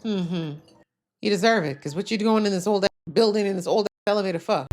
Mm-hmm. You deserve it, because what you going in this old building in this old elevator for?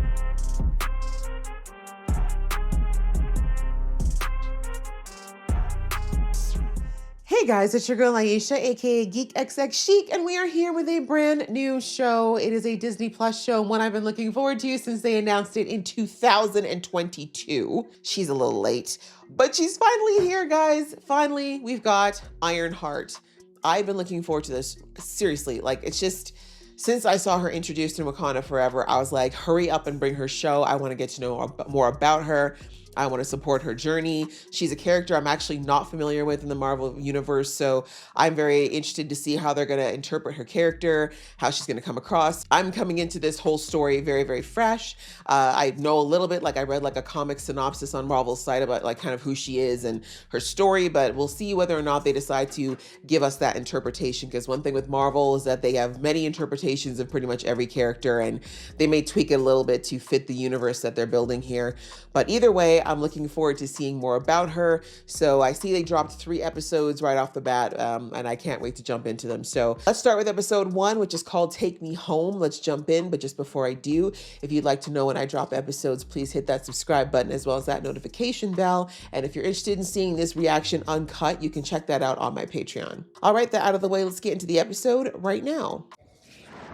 Hey guys, it's your girl Aisha, aka Geek XX Chic, and we are here with a brand new show. It is a Disney Plus show, one I've been looking forward to since they announced it in 2022. She's a little late, but she's finally here, guys. Finally, we've got Ironheart. I've been looking forward to this, seriously. Like, it's just, since I saw her introduced in Wakanda Forever, I was like, hurry up and bring her show. I want to get to know more about her. I want to support her journey. She's a character I'm actually not familiar with in the Marvel universe, so I'm very interested to see how they're going to interpret her character, how she's going to come across. I'm coming into this whole story very, very fresh. I know a little bit, like I read like a comic synopsis on Marvel's site about like kind of who she is and her story, but we'll see whether or not they decide to give us that interpretation, because one thing with Marvel is that they have many interpretations of pretty much every character, and they may tweak it a little bit to fit the universe that they're building here. But either way, I'm looking forward to seeing more about her. So I see they dropped 3 episodes right off the bat, and I can't wait to jump into them. So let's start with episode 1, which is called Take Me Home. Let's jump in. But just before I do, if you'd like to know when I drop episodes, please hit that subscribe button as well as that notification bell. And if you're interested in seeing this reaction uncut, you can check that out on my Patreon. All right, that out of the way, let's get into the episode right now.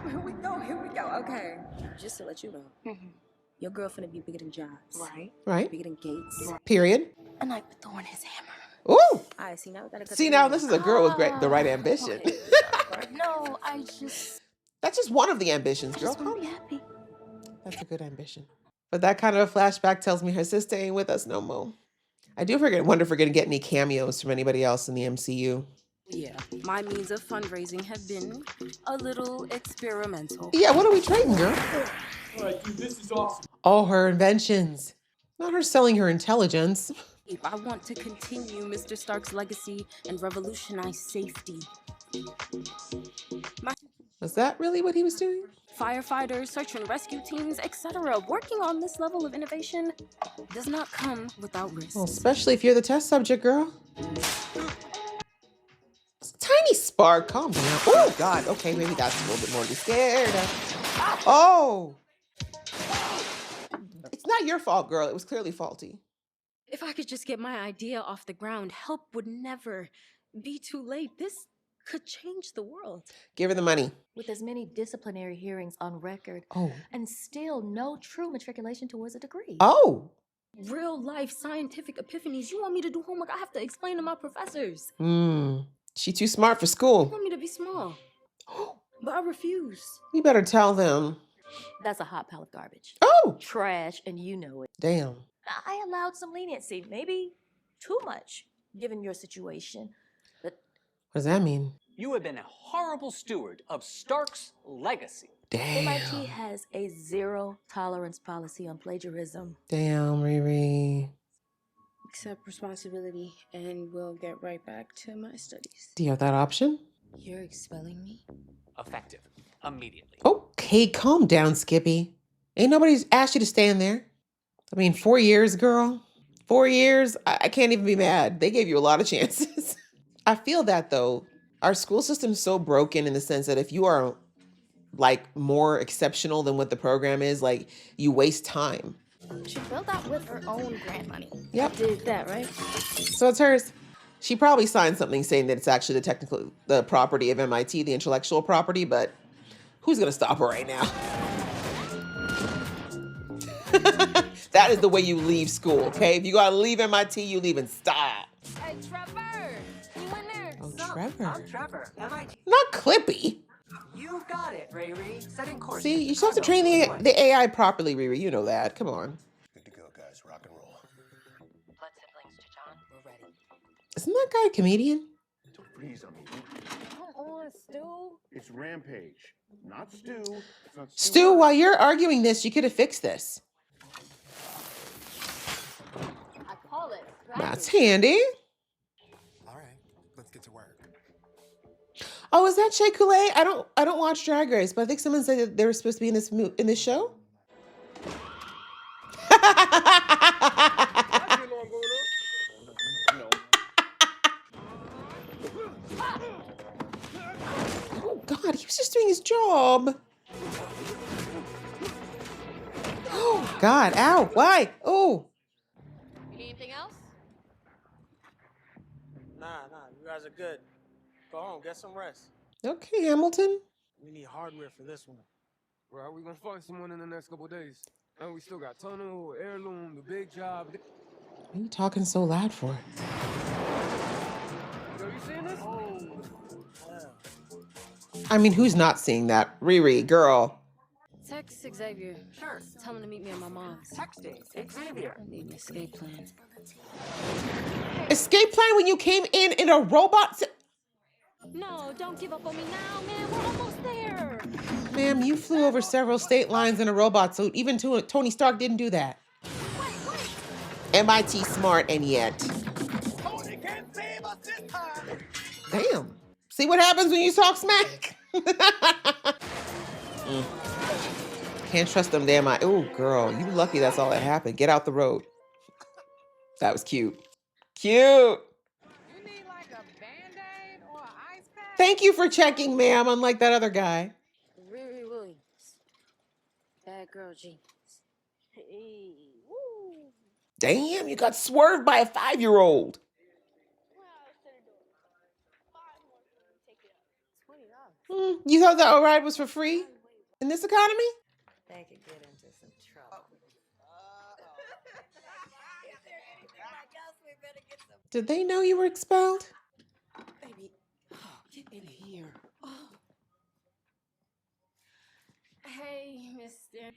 Here we go. Okay. Just to let you know. Your girl finna be bigger than jobs. Right. Bigger than Gates. Period. A knife with thorn his hammer. Ooh. All right, see now we gotta cut See, the now middle. this is a girl with the right ambition. Okay. No, I just That's just one of the ambitions, girl. just wanna be happy. That's a good ambition. But that kind of a flashback tells me her sister ain't with us no more. I do wonder if we're going to get any cameos from anybody else in the MCU. Yeah, my means of fundraising have been a little experimental. Yeah, what are we trading, girl? All right, dude, this is awesome. Oh, her inventions. Not her selling her intelligence. If I want to continue Mr. Stark's legacy and revolutionize safety. Was that really what he was doing? Firefighters, search and rescue teams, etc. Working on this level of innovation does not come without risk. Well, especially if you're the test subject, girl. It's a tiny spark. Calm down. Oh, God. Okay, maybe that's a little bit more to be scared of. Oh. It's not your fault, girl. It was clearly faulty. If I could just get my idea off the ground, help would never be too late. This could change the world. Give her the money. With as many disciplinary hearings on record, Oh. and still no true matriculation towards a degree. Oh. Real life scientific epiphanies. You want me to do homework? I have to explain to my professors. She too smart for You school. want me to be small. But I refuse. You better tell them. That's a hot pile of garbage. Oh. Trash, and you know it. Damn. I allowed some leniency, maybe too much, given your situation. But What does that mean? You have been a horrible steward of Stark's legacy. MIT Damn. has a zero tolerance policy on plagiarism. Damn, Riri. Accept responsibility and we'll get right back to my studies. Do you have that option? You're expelling me? Effective. Immediately. Okay, calm down, Skippy. Ain't nobody's asked you to stay in there. I mean, 4 years, girl. 4 years? I can't even be mad. They gave you a lot of chances. I feel that, though. Our school system's so broken in the sense that if you are, like, more exceptional than what the program is, like, you waste time. She filled that with her own grant money. Yep. Did that, right? So it's hers. She probably signed something saying that it's actually the property of MIT, the intellectual property, but who's going to stop her right now? That is the way you leave school, okay? If you gotta leave MIT, you leave in style. Hey, Trevor! You in there? Oh, Trevor. I'm Trevor. MIT. Not Clippy. You got it, Riri. Setting course. See, you still have to train the AI properly, Riri. You know that. Come on. Good to go, guys. Rock and roll. Blood siblings to John. We're ready. Isn't that guy a comedian? Don't freeze on me. Come on, Stu. It's Rampage, not Stu. It's not Stu, while you're arguing this, you could have fixed this. I call it. That's handy. All right, let's get to work. Oh, is that Shea Coulee? I don't watch Drag Race, but I think someone said that they were supposed to be in this show. Oh God, God, he was just doing his job. Oh, God, ow, why? Oh. Anything else? Nah, you guys are good. Go home, get some rest. Okay, Hamilton. We need hardware for this one. Well, we gonna find someone in the next couple days. And we still got tunnel, heirloom, the big job. What are you talking so loud for? Yo, you seeing this? Oh, yeah. I mean, who's not seeing that? Riri, girl. Text Xavier. Sure. Tell him to meet me at my mom's. Texting Xavier. I need an escape plan. Escape plan when you came in a robot? No, don't give up on me now, man. We're almost there. Ma'am, you flew over several state lines in a robot suit. Even Tony Stark didn't do that. MIT smart and yet. Tony can't save us this time. Damn. See what happens when you talk smack? Can't trust them damn eye. Oh, girl, you lucky that's all that happened. Get out the road. That was cute. Cute. You need like a Band-Aid or an ice pack? Thank you for checking, ma'am, unlike that other guy. Riri Williams. Bad girl jeans. Hey, woo. Damn, you got swerved by a 5-year-old. You thought that ride was for free in this economy? They could get into some trouble. Did they know you were expelled? Baby, get in here. Hey, Mr.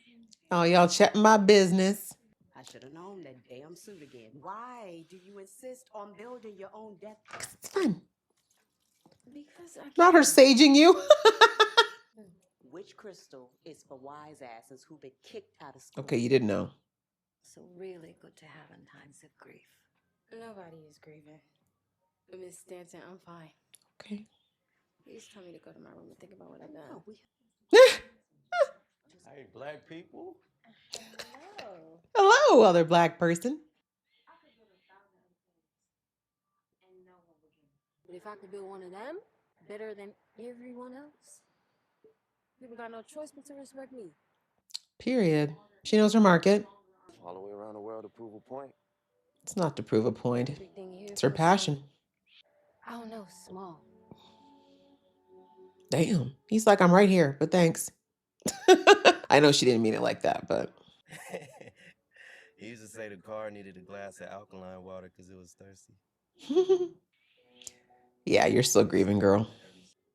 Oh, y'all checking my business. I should have known that damn suit again. Why do you insist on building your own death? It's fun. Because I Not her saging you. Witch crystal is for wise asses who've been kicked out of school. Okay, you didn't know. So really good to have in times of grief. Nobody is grieving. Miss Stanton, I'm fine. Okay. Please tell me to go to my room and think about what I've done. No, we Hey, black people. Oh. Hello, other black person. But if I could build one of them better than everyone else, people got no choice but to respect me. Period. She knows her market. All the way around the world to prove a point. It's not to prove a point. Everything here It's her feels passion. so, I don't know, small. Damn. He's like, I'm right here, but thanks. I know she didn't mean it like that, but. He used to say the car needed a glass of alkaline water because it was thirsty. Yeah, you're still grieving, girl.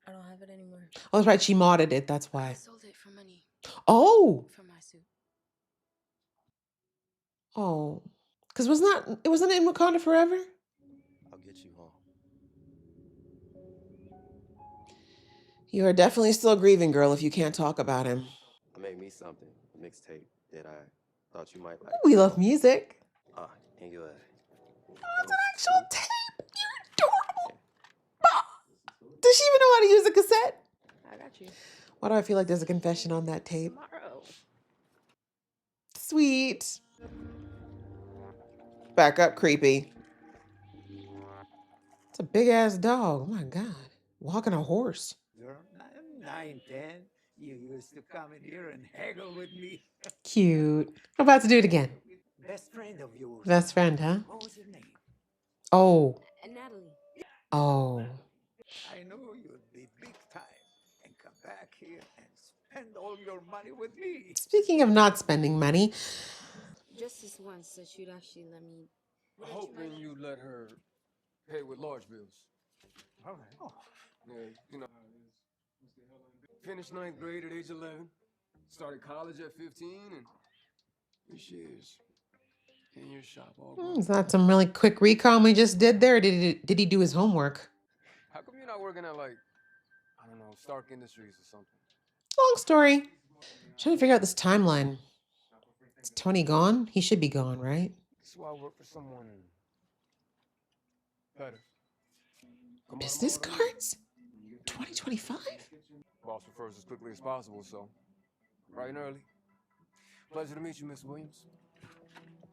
I don't have it anymore. Oh, that's right. She modded it. That's I why. sold it for money. Oh. For my suit. Oh. Because it wasn't in Wakanda Forever? I'll get you home. You are definitely still grieving, girl, if you can't talk about him. I made me something, a mixtape that I thought you might like. We love music. Ah, and you Oh, it's an actual tape. You're adorable. Does she even know how to use a cassette? I got you. Why do I feel like there's a confession on that tape? Tomorrow. Sweet. Back up, creepy. It's a big ass dog. Oh my God. Walking a horse. You're 9, 10. You used to come in here and haggle with me. Cute. I'm about to do it again. Best friend of yours. Best friend, huh? What was your name? Oh. Natalie. Oh. I knew you'd be big time and come back here and spend all your money with me. Speaking of not spending money. Just this once that you'd actually let me. Hoping you let her pay with large bills. All right. Oh. Yeah, you know how it is. Finished 9th grade at age 11. Started college at 15, and here she is. In your shop all grown. Is that some really quick recon we just did there? Or did he do his homework? How come you're not working at, like, I don't know, Stark Industries or something? Long story. Trying to figure out this timeline. Is Tony gone? He should be gone, right? That's why I work for someone better. Come on, Business come on. cards? 2025? Boss prefers as quickly as possible, so bright and early. Pleasure to meet you, Miss Williams.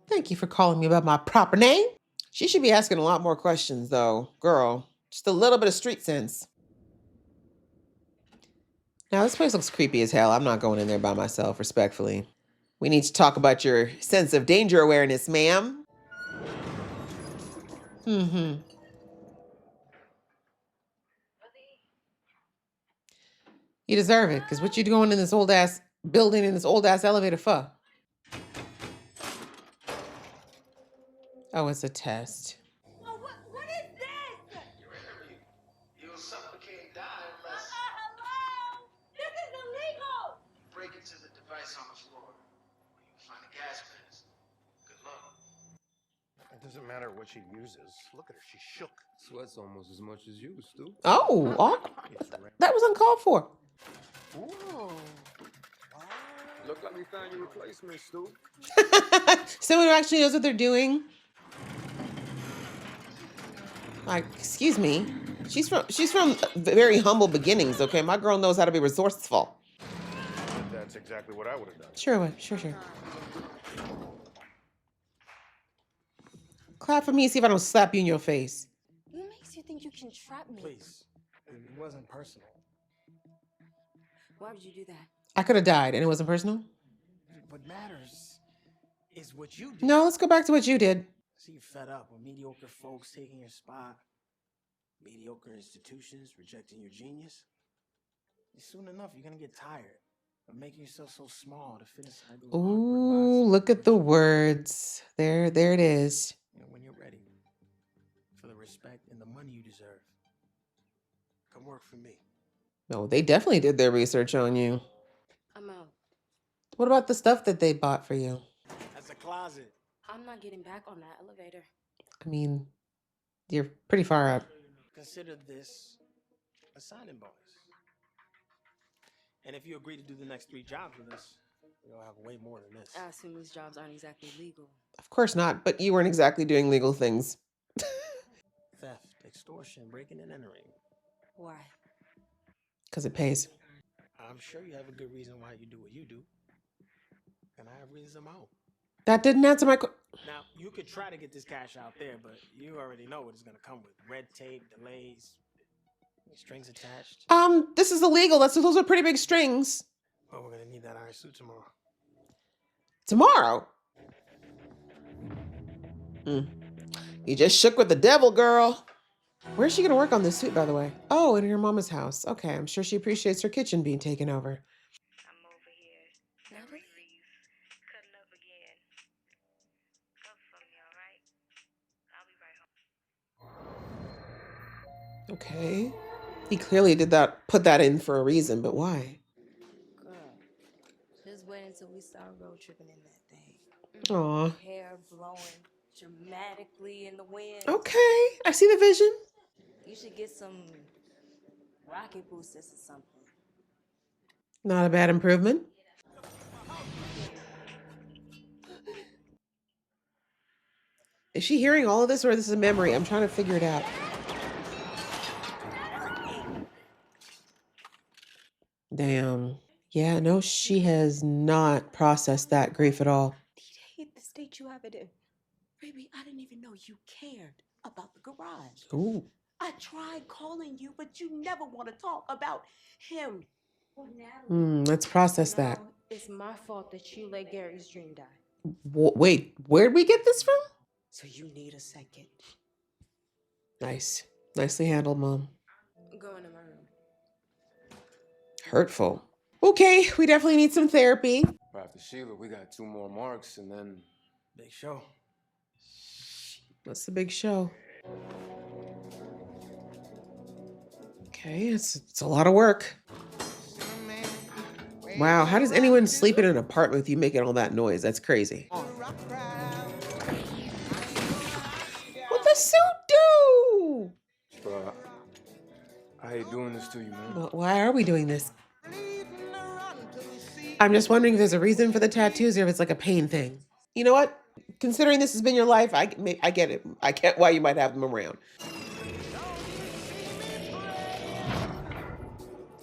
Thank you for calling me about my proper name. She should be asking a lot more questions, though. Girl, just a little bit of street sense. Now, this place looks creepy as hell. I'm not going in there by myself, respectfully. We need to talk about your sense of danger awareness, ma'am. Mm-hmm. You deserve it, because what you going in this old-ass building in this old-ass elevator for? Oh, it's a test. Oh, what is this? Your interview. You'll suffocate and die unless Hello? This is illegal! you break into the device on the floor. You'll find a gas mask. Good luck. It doesn't matter what she uses. Look at her, she's shook. Sweats almost as much as you, Stu. Oh, It's that was uncalled for. Ooh. Look like we found your replacement, Stu. Someone who actually knows what they're doing. Like, excuse me. She's from very humble beginnings, okay? My girl knows how to be resourceful. That's exactly what I would have done. Sure. Clap for me, see if I don't slap you in your face. What makes you think you can trap me? Please. It wasn't personal. Why would you do that? I could have died and it wasn't personal. What matters is what you did. No, let's go back to what you did. See, you fed up with mediocre folks taking your spot, mediocre institutions rejecting your genius. Soon enough, you're gonna get tired of making yourself so small to fit inside those awkward Ooh, boxes. look at the words. There it is. You know, when you're ready for the respect and the money you deserve, come work for me. No, they definitely did their research on you. I'm out. What about the stuff that they bought for you? That's a closet. I'm not getting back on that elevator. I mean, you're pretty far up. Consider this a signing bonus. And if you agree to do the next 3 jobs with us, you'll have way more than this. I assume these jobs aren't exactly legal. Of course not, but you weren't exactly doing legal things. Theft, extortion, breaking and entering. Why? Because it pays. I'm sure you have a good reason why you do what you do. And I have reasons I'm out. That didn't answer my question. Now, you could try to get this cash out there, but you already know what it's going to come with. Red tape, delays, strings attached. This is illegal. Those are pretty big strings. But we're going to need that iron suit tomorrow. Tomorrow? You just shook with the devil, girl. Where's she going to work on this suit, by the way? Oh, in her mama's house. Okay, I'm sure she appreciates her kitchen being taken over. I'm over here. Natalie? Cutting up again. Cover for me, all right? I'll be right home. Okay. He clearly put that in for a reason, but why? Girl, just wait until we start road tripping in that thing. Aw. Hair blowing dramatically in the wind. Okay, I see the vision. You should get some rocket boosters or something. Not a bad improvement. Is she hearing all of this or this is a memory? I'm trying to figure it out. Damn. Yeah, no, she has not processed that grief at all. hate the state you have it in. Baby, I didn't even know you cared about the garage. Ooh. I tried calling you, but you never want to talk about him. Well, Natalie, Let's process that. Now, it's my fault that you let Gary's dream die. Wait, where'd we get this from? so you need a second. Nice. Nicely handled, Mom. Go into my room. Hurtful. Okay, we definitely need some therapy. After Sheila, we got 2 more marks and then Big show. What's the big show? Okay, it's a lot of work. Wow, how does anyone sleep in an apartment with you making all that noise? That's crazy. What the suit do? Bro, I hate doing this to you, man. Well, why are we doing this? I'm just wondering if there's a reason for the tattoos or if it's like a pain thing. You know what? Considering this has been your life, I get it. I get why you might have them around.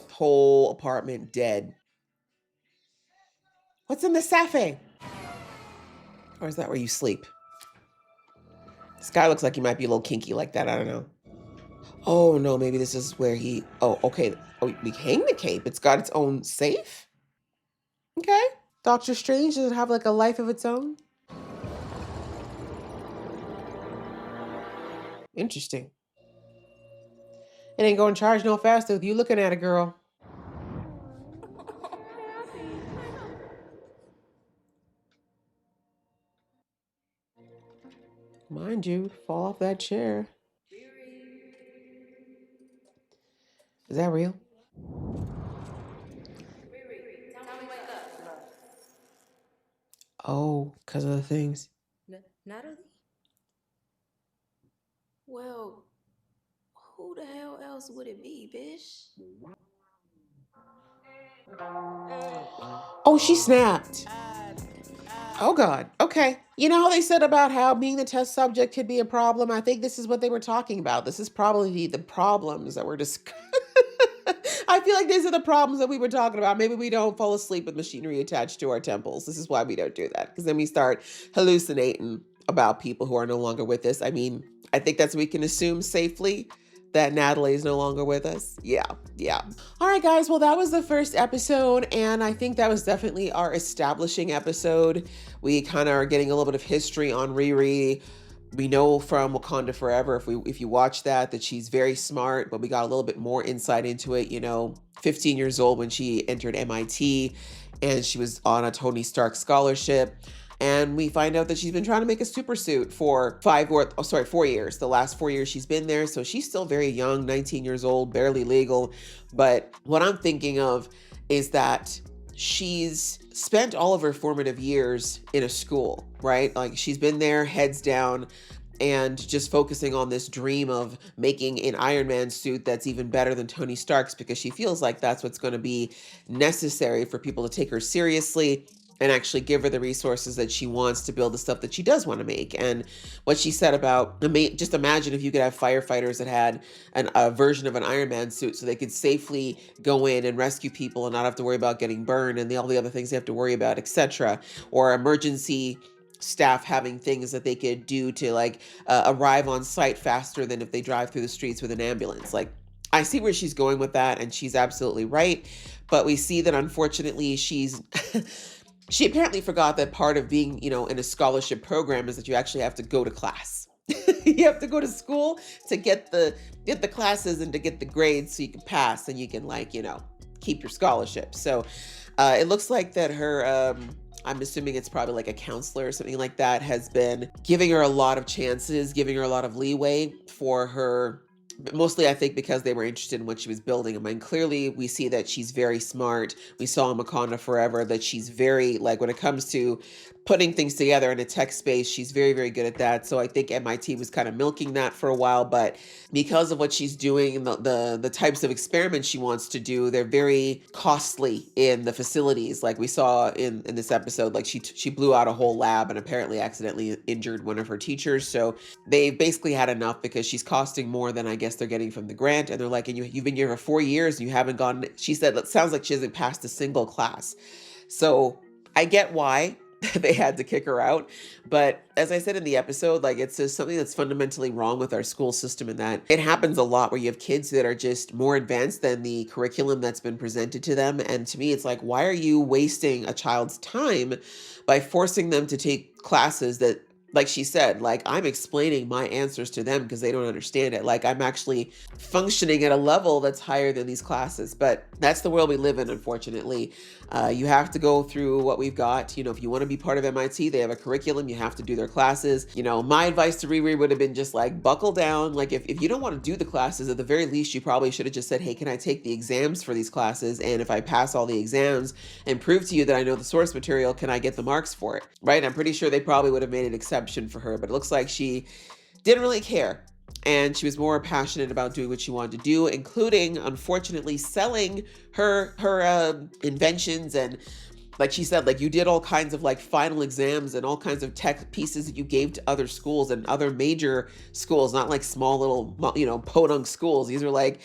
Whole apartment dead. What's in the safe? Or is that where you sleep? This guy looks like he might be a little kinky like that. I don't know. Oh no, maybe this is where he, oh, okay. Oh, we hang the cape. It's got its own safe. Okay. Doctor Strange, does it have like a life of its own? Interesting. It ain't going to charge no faster with you looking at it, girl. Mind you, fall off that chair. Is that real? Oh, because of the things. Natalie? Well, who the hell else would it be, bitch? Oh, she snapped. Oh, God. Okay. You know how they said about how being the test subject could be a problem? I think this is what they were talking about. This is probably the problems that were discussed. I feel like these are the problems that we were talking about. Maybe we don't fall asleep with machinery attached to our temples. This is why we don't do that, because then we start hallucinating about people who are no longer with us. I mean, I think that's we can assume safely that Natalie is no longer with us. Yeah, yeah. All right, guys. Well, that was the first episode, and I think that was definitely our establishing episode. We kind of are getting a little bit of history on Riri. We know from Wakanda Forever, if you watch that she's very smart, but we got a little bit more insight into it. 15 years old when she entered MIT, and she was on a Tony Stark scholarship. And we find out that she's been trying to make a super suit for 4 years. The last 4 years she's been there. So she's still very young, 19 years old, barely legal. But what I'm thinking of is that she's spent all of her formative years in a school, right? Like she's been there, heads down, and just focusing on this dream of making an Iron Man suit that's even better than Tony Stark's, because she feels like that's what's going to be necessary for people to take her seriously and actually give her the resources that she wants to build the stuff that she does want to make. And what she said about, just imagine if you could have firefighters that had a version of an Iron Man suit so they could safely go in and rescue people and not have to worry about getting burned and all the other things they have to worry about, etc. Or emergency staff having things that they could do to arrive on site faster than if they drive through the streets with an ambulance. Like, I see where she's going with that, and she's absolutely right. But we see that unfortunately she apparently forgot that part of being, in a scholarship program is that you actually have to go to class. You have to go to school to get the classes and to get the grades so you can pass and you can keep your scholarship. So it looks like that her I'm assuming it's probably like a counselor or something like that has been giving her a lot of chances, giving her a lot of leeway for her. Mostly, I think, because they were interested in what she was building. I mean, clearly we see that she's very smart. We saw in Wakanda Forever that she's very, when it comes to putting things together in a tech space, she's very, very good at that. So I think MIT was kind of milking that for a while, but because of what she's doing and the types of experiments she wants to do, they're very costly in the facilities. Like we saw in this episode, she blew out a whole lab and apparently accidentally injured one of her teachers. So they basically had enough because she's costing more than I guess they're getting from the grant. And they're like, and you've been here for 4 years and you haven't gone, she said, it sounds like she hasn't passed a single class. So I get why they had to kick her out. But as I said in the episode, it's just something that's fundamentally wrong with our school system, in that it happens a lot where you have kids that are just more advanced than the curriculum that's been presented to them. And to me, it's like, why are you wasting a child's time by forcing them to take classes that, like she said, I'm explaining my answers to them because they don't understand it. I'm actually functioning at a level that's higher than these classes. But that's the world we live in, unfortunately. You have to go through what we've got. If you want to be part of MIT, they have a curriculum. You have to do their classes. My advice to Riri would have been just buckle down. If you don't want to do the classes, at the very least, you probably should have just said, hey, can I take the exams for these classes? And if I pass all the exams and prove to you that I know the source material, can I get the marks for it? Right? I'm pretty sure they probably would have made an exception for her, but it looks like she didn't really care. And she was more passionate about doing what she wanted to do, including, unfortunately, selling her inventions. And like she said, you did all kinds of final exams and all kinds of tech pieces that you gave to other schools and other major schools, not small little, podunk schools. These are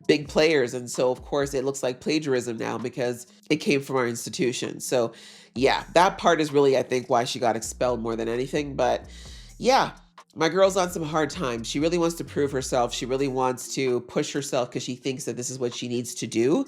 big players. And so, of course, it looks like plagiarism now because it came from our institution. So yeah, that part is really, I think, why she got expelled more than anything. But yeah, my girl's on some hard times. She really wants to prove herself. She really wants to push herself because she thinks that this is what she needs to do.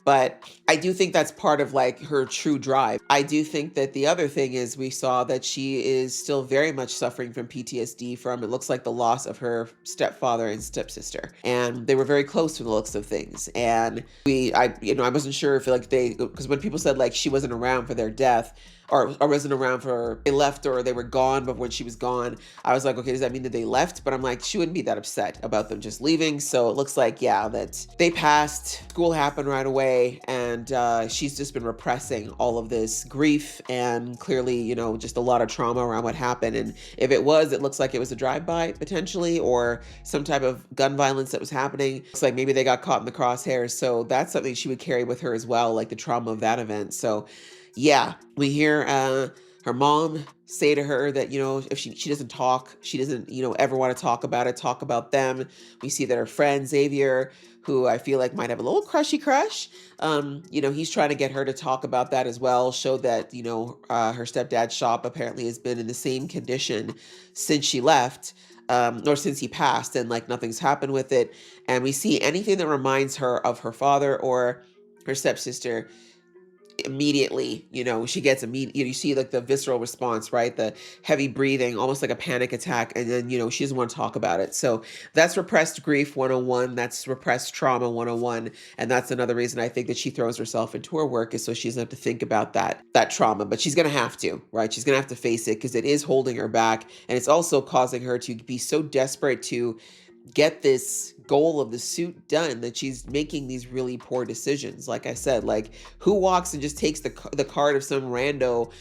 But I do think that's part of like her true drive. I do think that the other thing is we saw that she is still very much suffering from PTSD from, it looks like, the loss of her stepfather and stepsister. And they were very close to the looks of things. And I wasn't sure if like because when people said like she wasn't around for their death, or wasn't around for, they left or they were gone, but when she was gone, I was like, okay, does that mean that they left? But I'm like, she wouldn't be that upset about them just leaving. So it looks like, yeah, that they passed, school happened right away, and she's just been repressing all of this grief and clearly, just a lot of trauma around what happened. And if it looks like it was a drive-by potentially, or some type of gun violence that was happening. It's like maybe they got caught in the crosshairs. So that's something she would carry with her as well, like the trauma of that event. So yeah, we hear her mom say to her that, if she doesn't talk, she doesn't, ever want to talk about it, talk about them. We see that her friend Xavier, who I feel like might have a little crushy crush, he's trying to get her to talk about that as well, show that, her stepdad's shop apparently has been in the same condition since she left, or since he passed, and like nothing's happened with it. And we see anything that reminds her of her father or her stepsister, immediately, she gets immediate, you see like the visceral response, right? The heavy breathing, almost like a panic attack. And then, she doesn't want to talk about it. So that's repressed grief 101. That's repressed trauma 101. And that's another reason I think that she throws herself into her work, is so she doesn't have to think about that trauma, but she's going to have to, right? She's going to have to face it because it is holding her back. And it's also causing her to be so desperate to get this goal of the suit done that she's making these really poor decisions. Like I said, like who walks and just takes the card of some rando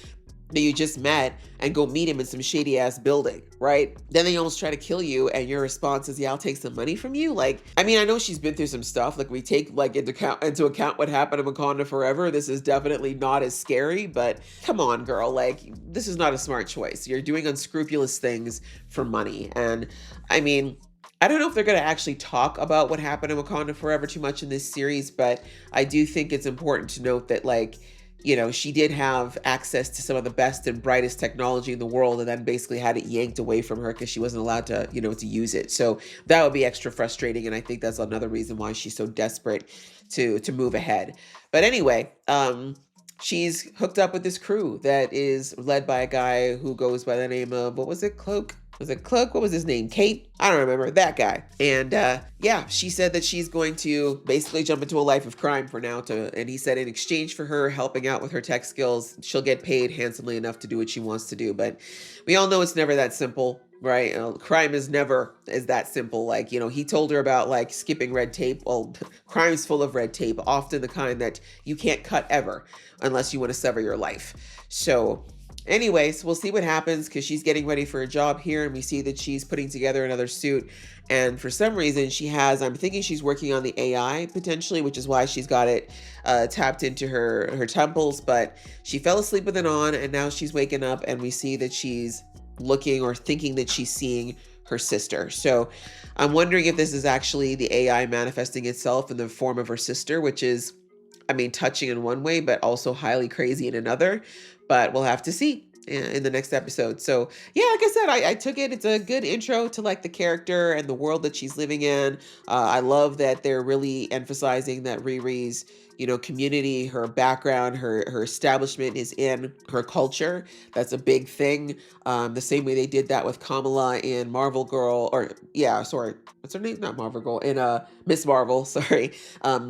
that you just met and go meet him in some shady ass building, right? Then they almost try to kill you and your response is, yeah, I'll take some money from you. Like, I mean, I know she's been through some stuff. Like we take like into account what happened to Wakanda Forever. This is definitely not as scary, but come on, girl. Like, this is not a smart choice. You're doing unscrupulous things for money. And I mean, I don't know if they're going to actually talk about what happened in Wakanda Forever too much in this series, but I do think it's important to note that, like, she did have access to some of the best and brightest technology in the world, and then basically had it yanked away from her because she wasn't allowed to, to use it. So that would be extra frustrating, and I think that's another reason why she's so desperate to move ahead. But anyway, she's hooked up with this crew that is led by a guy who goes by the name of, what was it, Cloak? Was it Cloak? What was his name? Kate? I don't remember. That guy. And yeah, she said that she's going to basically jump into a life of crime for now. And he said in exchange for her helping out with her tech skills, she'll get paid handsomely enough to do what she wants to do. But we all know it's never that simple, right? Crime is never that simple. Like, he told her about like skipping red tape. Well, crime's full of red tape, often the kind that you can't cut ever unless you want to sever your life. So anyways, we'll see what happens because she's getting ready for a job here, and we see that she's putting together another suit. And for some reason I'm thinking she's working on the AI potentially, which is why she's got it tapped into her temples. But she fell asleep with it on, and now she's waking up, and we see that she's looking or thinking that she's seeing her sister. So I'm wondering if this is actually the AI manifesting itself in the form of her sister, which is, I mean, touching in one way, but also highly crazy in another. But we'll have to see in the next episode. So yeah, like I said, I took it. It's a good intro to like the character and the world that she's living in. I love that they're really emphasizing that Riri's, community, her background, her establishment is in her culture. That's a big thing. The same way they did that with Kamala in Marvel Girl, what's her name? Not Marvel Girl, in Miss Marvel, sorry.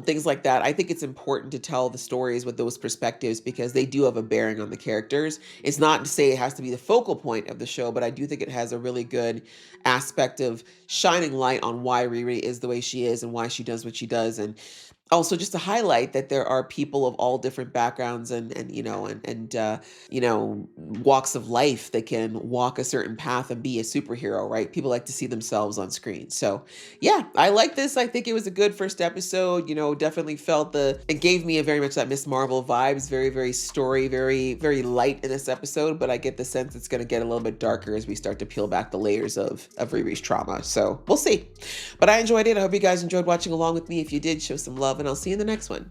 Things like that. I think it's important to tell the stories with those perspectives because they do have a bearing on the characters. It's not to say it has to be the focal point of the show, but I do think it has a really good aspect of shining light on why Riri is the way she is and why she does what she does. And also just to highlight that there are people of all different backgrounds and walks of life that can walk a certain path and be a superhero, right? People like to see themselves on screen. So yeah, I like this. I think it was a good first episode. Definitely felt it gave me a very much that Miss Marvel vibes, very, very story, very, very light in this episode, but I get the sense it's going to get a little bit darker as we start to peel back the layers of Riri's trauma. So we'll see. But I enjoyed it. I hope you guys enjoyed watching along with me. If you did, show some love, and I'll see you in the next one.